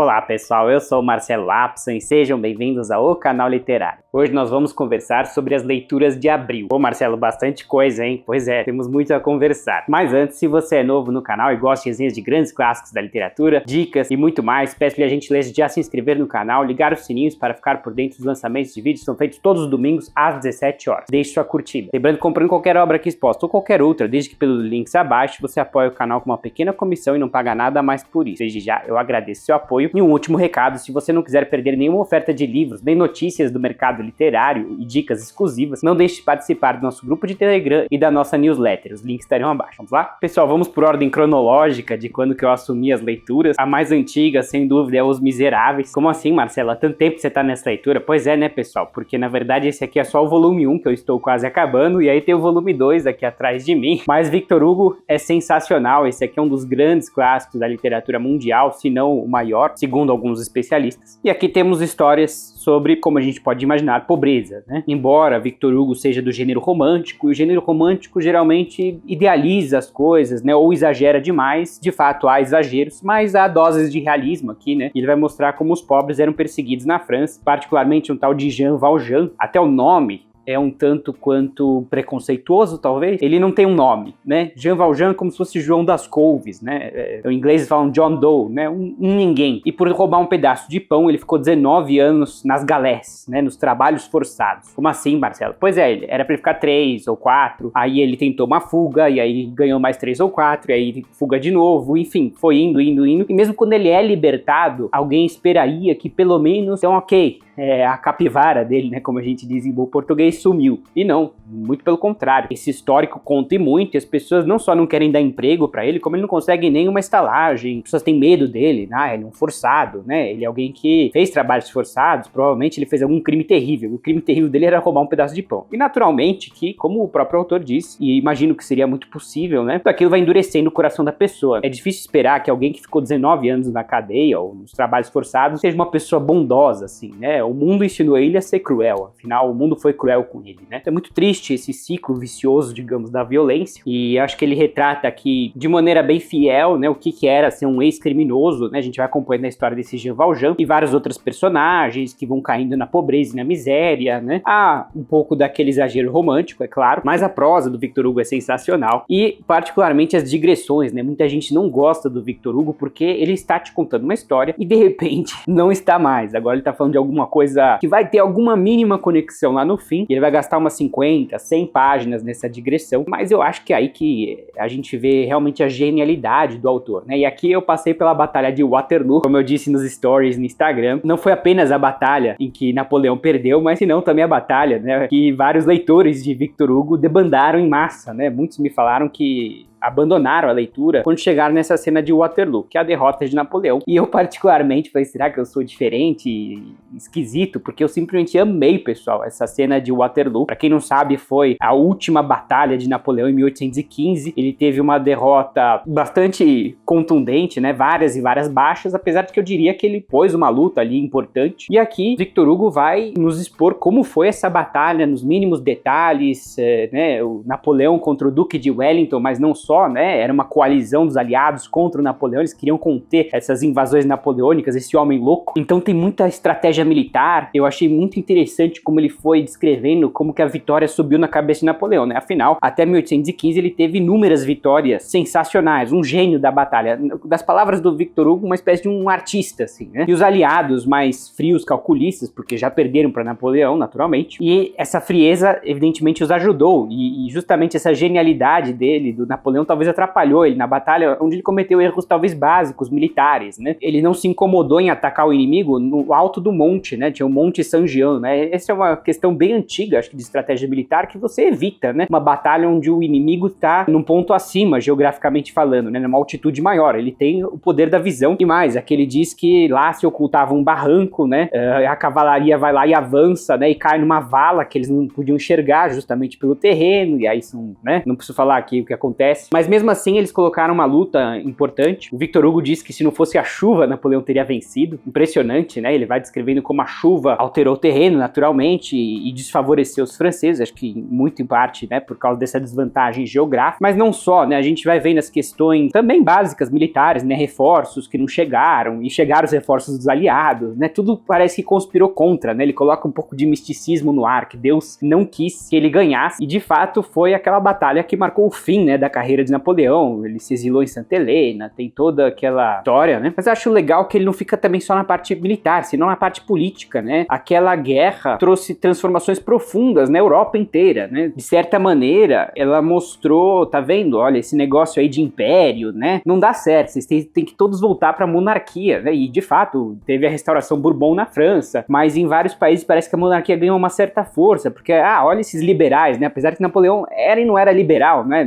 Olá pessoal, eu sou o Marcelo Lapsan e sejam bem-vindos ao Canal Literário. Hoje nós vamos conversar sobre as leituras de abril. Pô Marcelo, bastante coisa, hein? Pois é, temos muito a conversar. Mas antes, se você é novo no canal e gosta de resenhas de grandes clássicos da literatura, dicas e muito mais, peço-lhe a gentileza de já se inscrever no canal, ligar os sininhos para ficar por dentro dos lançamentos de vídeos que são feitos todos os domingos às 17 horas. Deixe sua curtida. Lembrando que comprando qualquer obra aqui exposta ou qualquer outra, desde que pelos links abaixo, você apoia o canal com uma pequena comissão e não paga nada mais por isso. Desde já, eu agradeço seu apoio. E um último recado, se você não quiser perder nenhuma oferta de livros, nem notícias do mercado literário e dicas exclusivas, não deixe de participar do nosso grupo de Telegram e da nossa newsletter. Os links estarão abaixo. Vamos lá? Pessoal, vamos por ordem cronológica de quando que eu assumi as leituras. A mais antiga, sem dúvida, é Os Miseráveis. Como assim, Marcelo? Há tanto tempo que você tá nessa leitura? Pois é, né, pessoal? Porque, na verdade, esse aqui é só o volume 1, que eu estou quase acabando, e aí tem o volume 2 aqui atrás de mim. Mas Victor Hugo é sensacional. Esse aqui é um dos grandes clássicos da literatura mundial, se não o maior, segundo alguns especialistas. E aqui temos histórias sobre, como a gente pode imaginar, pobreza, né? Embora Victor Hugo seja do gênero romântico, e o gênero romântico geralmente idealiza as coisas, né? Ou exagera demais. De fato, há exageros, mas há doses de realismo aqui, né? Ele vai mostrar como os pobres eram perseguidos na França, particularmente um tal de Jean Valjean. Até o nome é um tanto quanto preconceituoso, talvez. Ele não tem um nome, né? Jean Valjean é como se fosse João das Couves, né? Em inglês falam John Doe, né? Um ninguém. E por roubar um pedaço de pão, ele ficou 19 anos nas galés, né? Nos trabalhos forçados. Como assim, Marcelo? Pois é, era pra ele ficar 3 ou 4, aí ele tentou uma fuga, e aí ganhou mais 3 ou 4, e aí fuga de novo, enfim, foi indo. E mesmo quando ele é libertado, alguém esperaria que pelo menos, então ok, a capivara dele, né, como a gente diz em bom português, sumiu. E não, muito pelo contrário. Esse histórico conta e muito, e as pessoas não só não querem dar emprego pra ele, como ele não consegue nem uma estalagem. As pessoas têm medo dele, né? Ele é um forçado, né? Ele é alguém que fez trabalhos forçados, provavelmente ele fez algum crime terrível. O crime terrível dele era roubar um pedaço de pão. E naturalmente que, como o próprio autor disse, e imagino que seria muito possível, né? Tudo aquilo vai endurecendo o coração da pessoa. É difícil esperar que alguém que ficou 19 anos na cadeia ou nos trabalhos forçados seja uma pessoa bondosa, assim, né? O mundo ensinou ele a ser cruel, afinal o mundo foi cruel com ele, né? Então é muito triste esse ciclo vicioso, digamos, da violência, e acho que ele retrata aqui de maneira bem fiel, né, o que era ser um ex-criminoso, né? A gente vai acompanhando a história desse Jean Valjean e vários outros personagens que vão caindo na pobreza e na miséria, né? Há um pouco daquele exagero romântico, é claro, mas a prosa do Victor Hugo é sensacional e particularmente as digressões, né? Muita gente não gosta do Victor Hugo porque ele está te contando uma história e de repente não está mais. Agora ele está falando de alguma coisa que vai ter alguma mínima conexão lá no fim, e ele vai gastar umas 50, 100 páginas nessa digressão, mas eu acho que é aí que a gente vê realmente a genialidade do autor, né? E aqui eu passei pela Batalha de Waterloo, como eu disse nos stories no Instagram, não foi apenas a batalha em que Napoleão perdeu, mas senão também a batalha, né, que vários leitores de Victor Hugo debandaram em massa, né? Muitos me falaram que abandonaram a leitura quando chegaram nessa cena de Waterloo, que é a derrota de Napoleão. E eu particularmente falei, será que eu sou diferente e esquisito? Porque eu simplesmente amei, pessoal, essa cena de Waterloo. Pra quem não sabe, foi a última batalha de Napoleão em 1815. Ele teve uma derrota bastante contundente, né? Várias e várias baixas, apesar de que eu diria que ele pôs uma luta ali importante. E aqui, Victor Hugo vai nos expor como foi essa batalha, nos mínimos detalhes, né? O Napoleão contra o Duque de Wellington, mas não só, né? Era uma coalizão dos aliados contra o Napoleão, eles queriam conter essas invasões napoleônicas, esse homem louco. Então tem muita estratégia militar. Eu achei muito interessante como ele foi descrevendo como que a vitória subiu na cabeça de Napoleão, né? Afinal, até 1815 ele teve inúmeras vitórias sensacionais, um gênio da batalha. Das palavras do Victor Hugo, uma espécie de um artista, assim, né? E os aliados mais frios, calculistas, porque já perderam para Napoleão, naturalmente. E essa frieza, evidentemente, os ajudou. E justamente essa genialidade dele, do Napoleão, talvez atrapalhou ele na batalha, onde ele cometeu erros talvez básicos, militares, né? Ele não se incomodou em atacar o inimigo no alto do monte, né? Tinha o Monte Saint-Jean, né? Essa é uma questão bem antiga, acho que de estratégia militar, que você evita, né? Uma batalha onde o inimigo está num ponto acima, geograficamente falando, né? Numa altitude maior. Ele tem o poder da visão e mais, aqui ele diz que lá se ocultava um barranco, né? A cavalaria vai lá e avança, né? E cai numa vala que eles não podiam enxergar justamente pelo terreno, e aí são, né? Não preciso falar aqui o que acontece. Mas mesmo assim eles colocaram uma luta importante. O Victor Hugo diz que se não fosse a chuva, Napoleão teria vencido. Impressionante, né? Ele vai descrevendo como a chuva alterou o terreno naturalmente e desfavoreceu os franceses, acho que muito em parte, né, por causa dessa desvantagem geográfica. Mas não só, né? A gente vai vendo as questões também básicas militares, né? Reforços que não chegaram e chegaram os reforços dos aliados, né? Tudo parece que conspirou contra, né? Ele coloca um pouco de misticismo no ar, que Deus não quis que ele ganhasse, e de fato foi aquela batalha que marcou o fim, né, da carreira de Napoleão. Ele se exilou em Santa Helena, tem toda aquela história, né? Mas eu acho legal que ele não fica também só na parte militar, senão na parte política, né? Aquela guerra trouxe transformações profundas na Europa inteira, né? De certa maneira, ela mostrou, tá vendo? Olha, esse negócio aí de império, né? Não dá certo, vocês têm que todos voltar pra monarquia, né? E de fato, teve a restauração Bourbon na França, mas em vários países parece que a monarquia ganhou uma certa força, porque, olha esses liberais, né? Apesar que Napoleão era e não era liberal, né?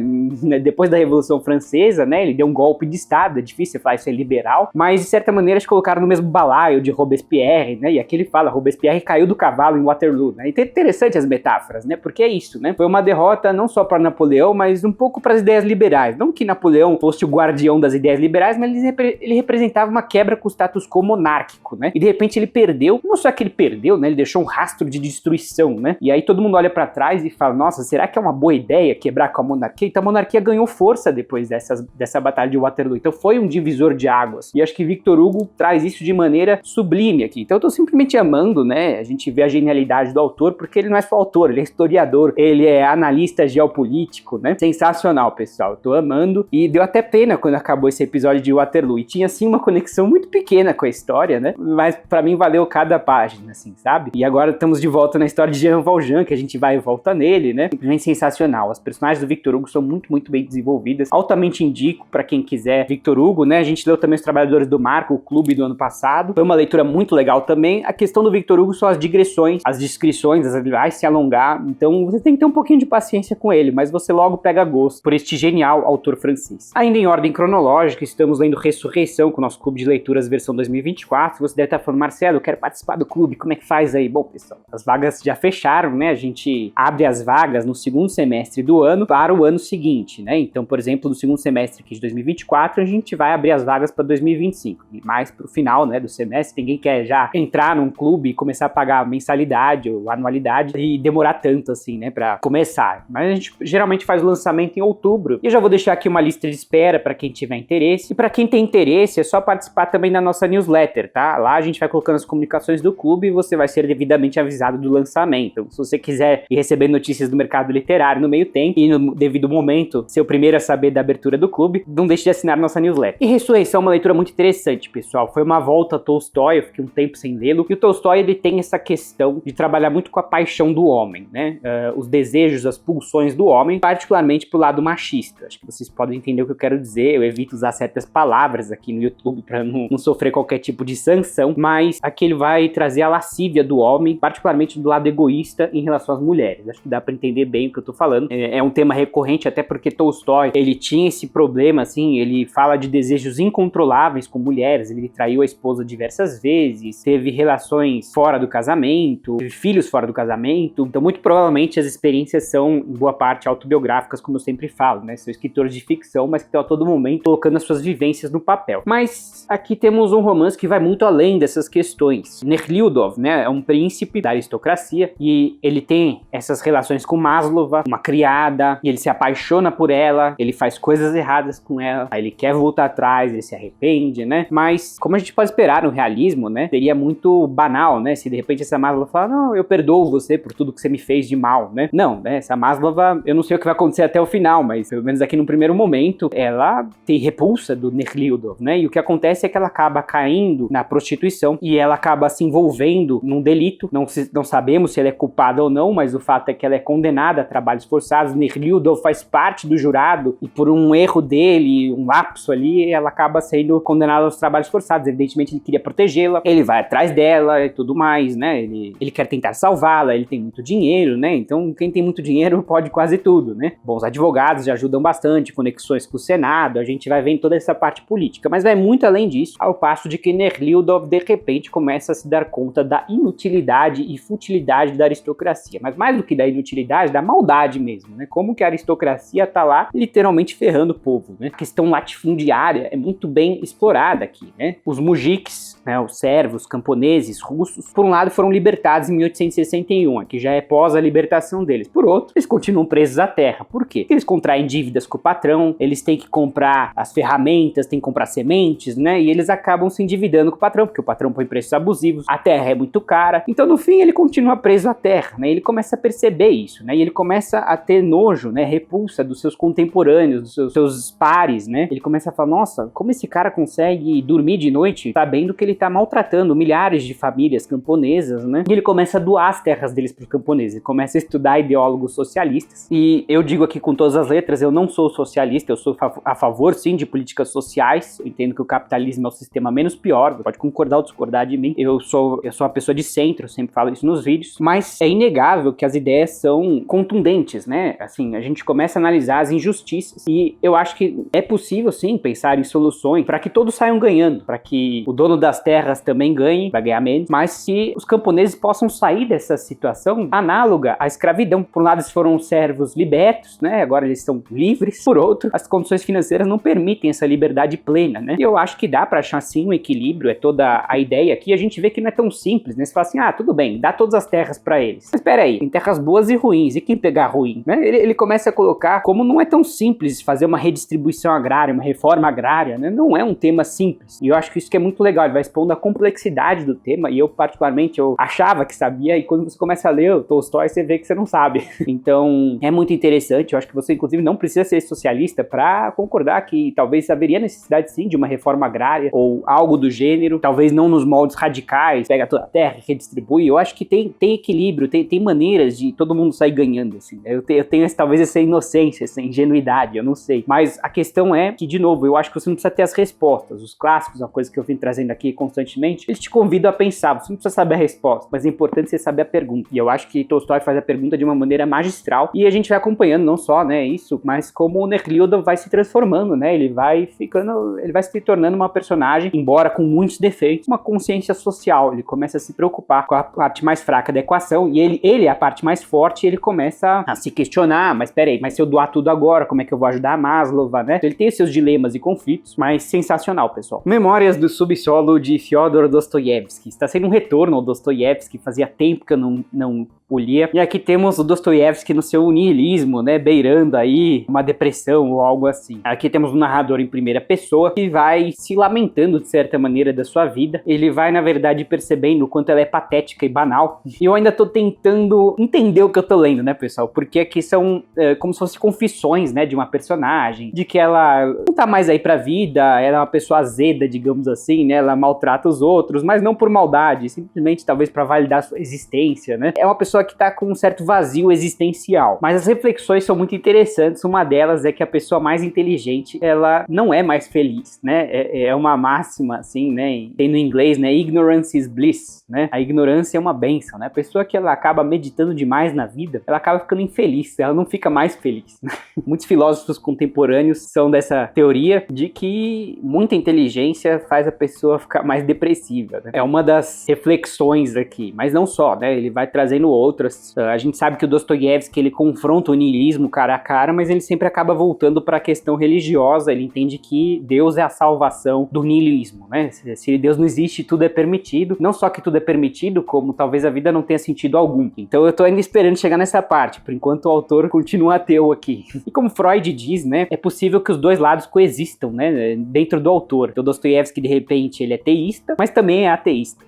Depois da Revolução Francesa, né? Ele deu um golpe de Estado, é difícil falar isso é liberal, mas de certa maneira eles colocaram no mesmo balaio de Robespierre, né? E aqui ele fala, Robespierre caiu do cavalo em Waterloo, né? Então é interessante as metáforas, né? Porque é isso, né? Foi uma derrota não só para Napoleão, mas um pouco para as ideias liberais. Não que Napoleão fosse o guardião das ideias liberais, mas ele representava uma quebra com o status quo monárquico, né? E de repente ele perdeu, não só que ele perdeu, né? Ele deixou um rastro de destruição, né? E aí todo mundo olha para trás e fala, nossa, será que é uma boa ideia quebrar com a monarquia? Então a monarquia ganhou força depois dessa batalha de Waterloo. Então foi um divisor de águas. E acho que Victor Hugo traz isso de maneira sublime aqui. Então eu tô simplesmente amando, né? A gente vê a genialidade do autor, porque ele não é só autor, ele é historiador, ele é analista geopolítico, né? Sensacional, pessoal. Eu tô amando. E deu até pena quando acabou esse episódio de Waterloo. E tinha, assim, uma conexão muito pequena com a história, né? Mas pra mim valeu cada página, assim, sabe? E agora estamos de volta na história de Jean Valjean, que a gente vai e volta nele, né? Simplesmente sensacional. As personagens do Victor Hugo são muito, muito bem desenvolvidas. Altamente indico pra quem quiser Victor Hugo, né? A gente leu também Os Trabalhadores do Marco, o clube do ano passado. Foi uma leitura muito legal também. A questão do Victor Hugo são as digressões, as descrições, ele vai se alongar. Então você tem que ter um pouquinho de paciência com ele, mas você logo pega gosto por este genial autor francês. Ainda em ordem cronológica, estamos lendo Ressurreição com o nosso clube de leituras versão 2024. Você deve estar falando, Marcelo, eu quero participar do clube, como é que faz aí? Bom, pessoal, as vagas já fecharam, né? A gente abre as vagas no segundo semestre do ano para o ano seguinte, né? Então, por exemplo, no segundo semestre aqui de 2024, a gente vai abrir as vagas para 2025. E mais pro final, né, do semestre, ninguém quer já entrar num clube e começar a pagar mensalidade ou anualidade e demorar tanto assim, né, para começar. Mas a gente geralmente faz o lançamento em outubro. E eu já vou deixar aqui uma lista de espera para quem tiver interesse. E para quem tem interesse, é só participar também da nossa newsletter, tá? Lá a gente vai colocando as comunicações do clube e você vai ser devidamente avisado do lançamento. Então, se você quiser ir recebendo notícias do mercado literário no meio tempo e no devido momento ser o primeiro a saber da abertura do clube, não deixe de assinar nossa newsletter. E Ressurreição é uma leitura muito interessante, pessoal. Foi uma volta a Tolstói, eu fiquei um tempo sem lê-lo. E o Tolstói, ele tem essa questão de trabalhar muito com a paixão do homem, né? Os desejos, as pulsões do homem, particularmente pro lado machista. Acho que vocês podem entender o que eu quero dizer. Eu evito usar certas palavras aqui no YouTube para não sofrer qualquer tipo de sanção, mas aqui ele vai trazer a lascívia do homem, particularmente do lado egoísta em relação às mulheres. Acho que dá para entender bem o que eu tô falando. É um tema recorrente, até porque Tolstói, ele tinha esse problema, assim, ele fala de desejos incontroláveis com mulheres, ele traiu a esposa diversas vezes, teve relações fora do casamento, teve filhos fora do casamento, então muito provavelmente as experiências são, em boa parte, autobiográficas, como eu sempre falo, né? São escritores de ficção, mas que estão a todo momento colocando as suas vivências no papel. Mas aqui temos um romance que vai muito além dessas questões. Nehliudov, né, é um príncipe da aristocracia e ele tem essas relações com Maslova, uma criada, e ele se apaixona por ela, ele faz coisas erradas com ela, aí ele quer voltar atrás, ele se arrepende, né? Mas, como a gente pode esperar no realismo, né, seria muito banal, né, se de repente essa Maslova falar, não, eu perdoo você por tudo que você me fez de mal, né? Não, né, essa Maslova, eu não sei o que vai acontecer até o final, mas pelo menos aqui no primeiro momento, ela tem repulsa do Nehliudov, né? E o que acontece é que ela acaba caindo na prostituição e ela acaba se envolvendo num delito, não sabemos se ela é culpada ou não, mas o fato é que ela é condenada a trabalhos forçados. Nehliudov faz parte do jurado e por um erro dele, um lapso ali, ela acaba sendo condenada aos trabalhos forçados. Evidentemente ele queria protegê-la, ele vai atrás dela e tudo mais, né? Ele quer tentar salvá-la, ele tem muito dinheiro, né? Então quem tem muito dinheiro pode quase tudo, né? Bons advogados já ajudam bastante, conexões com o Senado, a gente vai vendo toda essa parte política, mas vai muito além disso, ao passo de que Nehliudov de repente começa a se dar conta da inutilidade e futilidade da aristocracia, mas mais do que da inutilidade, da maldade mesmo, né? Como que a aristocracia tá lá literalmente ferrando o povo, né? A questão latifundiária é muito bem explorada aqui, né? Os mujiks, né, os servos, camponeses, russos, por um lado foram libertados em 1861, que já é pós a libertação deles. Por outro, eles continuam presos à terra. Por quê? Porque eles contraem dívidas com o patrão, eles têm que comprar as ferramentas, têm que comprar sementes, né? E eles acabam se endividando com o patrão, porque o patrão põe preços abusivos, a terra é muito cara. Então, no fim, ele continua preso à terra, né? Ele começa a perceber isso, né? E ele começa a ter nojo, né? Repulsa dos seus contemporâneos, dos seus pares, né? Ele começa a falar, nossa, como esse cara consegue dormir de noite sabendo que ele tá maltratando milhares de famílias camponesas, né? E ele começa a doar as terras deles para os camponeses, ele começa a estudar ideólogos socialistas. E eu digo aqui com todas as letras, eu não sou socialista, eu sou a favor, sim, de políticas sociais. Eu entendo que o capitalismo é o sistema menos pior, você pode concordar ou discordar de mim. Eu sou uma pessoa de centro, eu sempre falo isso nos vídeos, mas é inegável que as ideias são contundentes, né? Assim, a gente começa a analisar as injustiças e eu acho que é possível, sim, pensar em soluções para que todos saiam ganhando, para que o dono das terras também ganhe, vai ganhar menos, mas que os camponeses possam sair dessa situação análoga à escravidão. Por um lado, eles foram servos libertos, né? Agora eles estão livres. Por outro, as condições financeiras não permitem essa liberdade plena, né? E eu acho que dá para achar, sim, um equilíbrio, é toda a ideia aqui. A gente vê que não é tão simples, né? Você fala assim, tudo bem, dá todas as terras para eles. Mas espera aí, tem terras boas e ruins, e quem pegar ruim, né? Ele começa a colocar como não é tão simples fazer uma redistribuição agrária, uma reforma agrária, né? Não é um tema simples. E eu acho que isso que é muito legal, ele vai expondo a complexidade do tema, e eu particularmente, eu achava que sabia, e quando você começa a ler o Tolstói, você vê que você não sabe. Então, é muito interessante, eu acho que você, inclusive, não precisa ser socialista para concordar que talvez haveria necessidade, sim, de uma reforma agrária, ou algo do gênero, talvez não nos moldes radicais, pega toda a terra e redistribui. Eu acho que tem equilíbrio, tem maneiras de todo mundo sair ganhando, assim. Eu tenho talvez essa inocência, essa ingenuidade, eu não sei. Mas a questão é que, de novo, eu acho que você não precisa ter as respostas. Os clássicos, uma coisa que eu vim trazendo aqui constantemente, eles te convidam a pensar, você não precisa saber a resposta, mas é importante você saber a pergunta. E eu acho que Tolstói faz a pergunta de uma maneira magistral, e a gente vai acompanhando não só, né, isso, mas como o Nekhlyudov vai se transformando, né, ele vai se tornando uma personagem, embora com muitos defeitos, uma consciência social. Ele começa a se preocupar com a parte mais fraca da equação, e ele é a parte mais forte, e ele começa a se questionar, mas peraí, mas se eu doar tudo agora, como é que eu vou ajudar a Maslova, né? Então ele tem os seus dilemas e conflitos, mas sensacional, pessoal. Memórias do Subsolo, de Fyodor Dostoiévski. Está sendo um retorno ao Dostoiévski, fazia tempo que eu não o lia. E aqui temos o Dostoiévski no seu niilismo, né, beirando aí uma depressão ou algo assim. Aqui temos um narrador em primeira pessoa que vai se lamentando de certa maneira da sua vida. Ele vai, na verdade, percebendo o quanto ela é patética e banal. E eu ainda tô tentando entender o que eu tô lendo, né, pessoal? Porque aqui são como se fossem confissões, né, de uma personagem, de que ela não tá mais aí pra vida, ela é uma pessoa azeda, digamos assim, né, ela maltrata os outros, mas não por maldade, simplesmente talvez pra validar a sua existência, né? É uma pessoa que tá com um certo vazio existencial. Mas as reflexões são muito interessantes. Uma delas é que a pessoa mais inteligente, ela não é mais feliz, né? É uma máxima, assim, né? Tem no inglês, né? Ignorance is bliss, né? A ignorância é uma bênção, né? A pessoa que ela acaba meditando demais na vida, ela acaba ficando infeliz, ela não fica mais feliz, né? Muitos filósofos contemporâneos são dessa teoria de que muita inteligência faz a pessoa ficar mais depressiva, né? É uma das reflexões aqui, mas não só, né? Ele vai trazendo outras. A gente sabe que o Dostoiévski, ele confronta o niilismo cara a cara, mas ele sempre acaba voltando para a questão religiosa. Ele entende que Deus é a salvação do niilismo, né? Se Deus não existe, tudo é permitido. Não só que tudo é permitido, como talvez a vida não tenha sentido algum. Então eu tô ainda esperando chegar nessa parte. Por enquanto o autor continua ateu aqui. E como Freud diz, né? É possível que os dois lados coexistam, né? Dentro do autor. Então Dostoiévski, de repente, ele é teísta, mas também é ateísta.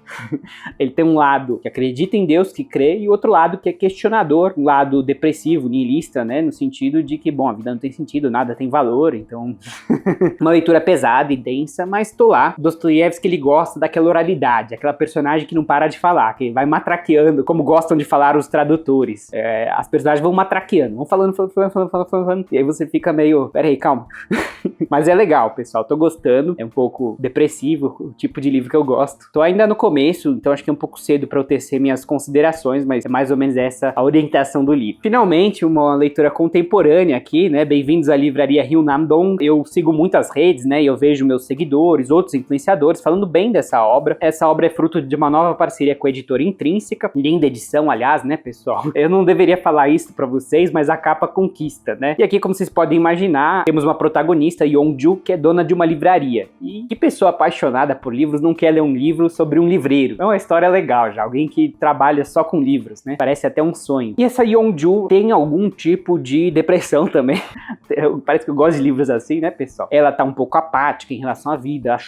Ele tem um lado que acredita em Deus, que crê, e outro lado que é questionador, um lado depressivo, niilista, né? No sentido de que, bom, a vida não tem sentido, nada tem valor, então... Uma leitura pesada e densa, mas tô lá. Dostoiévski, ele gosta daquela oralidade, aquela personagem que não para de falar, que vai matraqueando, como gostam de falar os tradutores. As personagens vão matraqueando, vão falando, e aí você fica meio, peraí, calma. Mas é legal, pessoal, tô gostando, é um pouco depressivo, o tipo de livro que eu gosto. Tô ainda no começo, então acho que é um pouco cedo pra eu tecer minhas considerações, mas mais ou menos essa a orientação do livro. Finalmente, uma leitura contemporânea aqui, né? Bem-vindos à livraria Rio Namdong. Eu sigo muitas redes, né? E eu vejo meus seguidores, outros influenciadores falando bem dessa obra. Essa obra é fruto de uma nova parceria com a editora Intrínseca, linda edição, aliás, né, pessoal? Eu não deveria falar isso pra vocês, mas a capa conquista, né? E aqui, como vocês podem imaginar, temos uma protagonista, Yeonju, que é dona de uma livraria. E que pessoa apaixonada por livros não quer ler um livro sobre um livreiro? É uma história legal já, alguém que trabalha só com livros, né? Parece até um sonho. E essa Yeonju tem algum tipo de depressão também. Parece que eu gosto de livros assim, né, pessoal? Ela tá um pouco apática em relação à vida, ela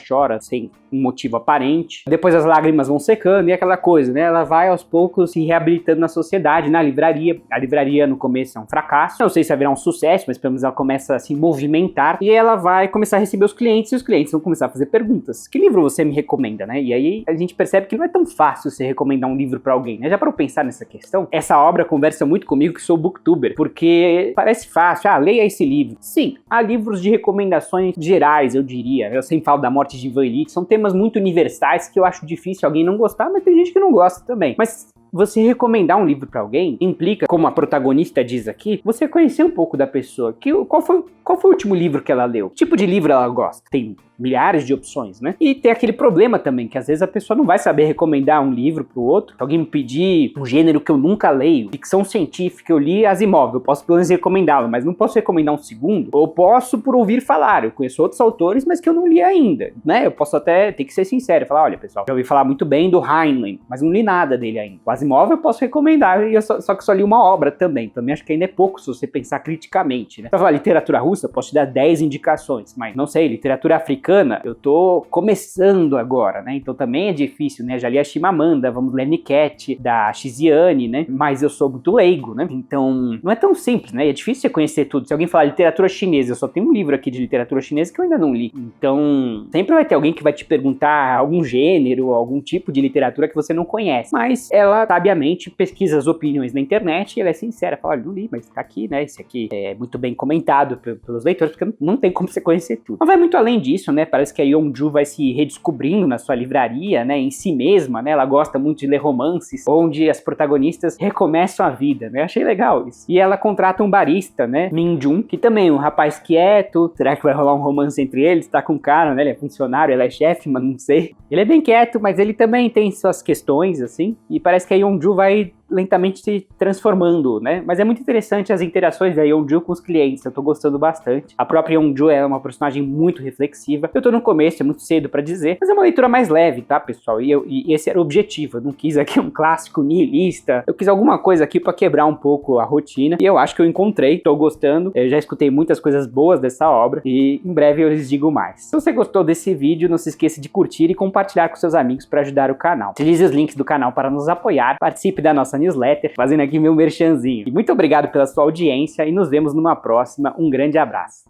chora, sem um motivo aparente. Depois as lágrimas vão secando e aquela coisa, né? Ela vai aos poucos se reabilitando na sociedade, na livraria. A livraria no começo é um fracasso, não sei se vai virar um sucesso, mas pelo menos ela começa a se movimentar e ela vai começar a receber os clientes e os clientes vão começar a fazer perguntas. Que livro você me recomenda, né? E aí a gente percebe que não é tão fácil você recomendar um livro pra alguém, né? Já para eu pensar nessa questão, essa obra conversa muito comigo que sou booktuber, porque parece fácil, leia esse livro. Sim, há livros de recomendações gerais, eu diria. Eu sempre falo da morte de Ivan Illich, são temas muito universais que eu acho difícil alguém não gostar, mas tem gente que não gosta também. Mas você recomendar um livro pra alguém implica, como a protagonista diz aqui, você conhecer um pouco da pessoa. Qual foi o último livro que ela leu? Que tipo de livro ela gosta? Tem milhares de opções, né? E tem aquele problema também, que às vezes a pessoa não vai saber recomendar um livro pro outro. Se alguém me pedir um gênero que eu nunca leio, ficção científica, eu li Asimov, eu posso pelo menos recomendá-lo, mas não posso recomendar um segundo. Ou posso por ouvir falar, eu conheço outros autores, mas que eu não li ainda, né? Eu posso até ter que ser sincero, falar, olha pessoal, já ouvi falar muito bem do Heinlein, mas não li nada dele ainda. O Asimov eu posso recomendar, só que só li uma obra também acho que ainda é pouco se você pensar criticamente, né? Pra falar literatura russa, eu posso te dar 10 indicações, mas não sei, literatura africana, eu tô começando agora, né? Então também é difícil, né? Já li a Chimamanda, vamos ler Niket, da Xiziane, né? Mas eu sou muito leigo, né? Então não é tão simples, né? É difícil você conhecer tudo. Se alguém falar literatura chinesa, eu só tenho um livro aqui de literatura chinesa que eu ainda não li. Então sempre vai ter alguém que vai te perguntar algum gênero, algum tipo de literatura que você não conhece. Mas ela, sabiamente, pesquisa as opiniões na internet e ela é sincera. Fala, olha, não li, mas tá aqui, né? Esse aqui é muito bem comentado pelos leitores, porque não tem como você conhecer tudo. Mas vai muito além disso, né? Parece que a Yeonju vai se redescobrindo na sua livraria, né? Em si mesma, né? Ela gosta muito de ler romances, onde as protagonistas recomeçam a vida, né? Achei legal isso. E ela contrata um barista, né? Min-jun, que também é um rapaz quieto. Será que vai rolar um romance entre eles? Tá com um cara, né? Ele é funcionário, ela é chefe, mas não sei. Ele é bem quieto, mas ele também tem suas questões, assim. E parece que a Yeonju vai lentamente se transformando, né? Mas é muito interessante as interações da Yeonju com os clientes, eu tô gostando bastante. A própria Yeonju é uma personagem muito reflexiva. Eu tô no começo, é muito cedo pra dizer, mas é uma leitura mais leve, tá, pessoal? E esse era o objetivo, eu não quis aqui um clássico nihilista, eu quis alguma coisa aqui pra quebrar um pouco a rotina, e eu acho que eu encontrei, tô gostando, eu já escutei muitas coisas boas dessa obra, e em breve eu lhes digo mais. Se você gostou desse vídeo, não se esqueça de curtir e compartilhar com seus amigos pra ajudar o canal. Utilize os links do canal para nos apoiar, participe da nossa newsletter, fazendo aqui meu merchanzinho. E muito obrigado pela sua audiência e nos vemos numa próxima. Um grande abraço.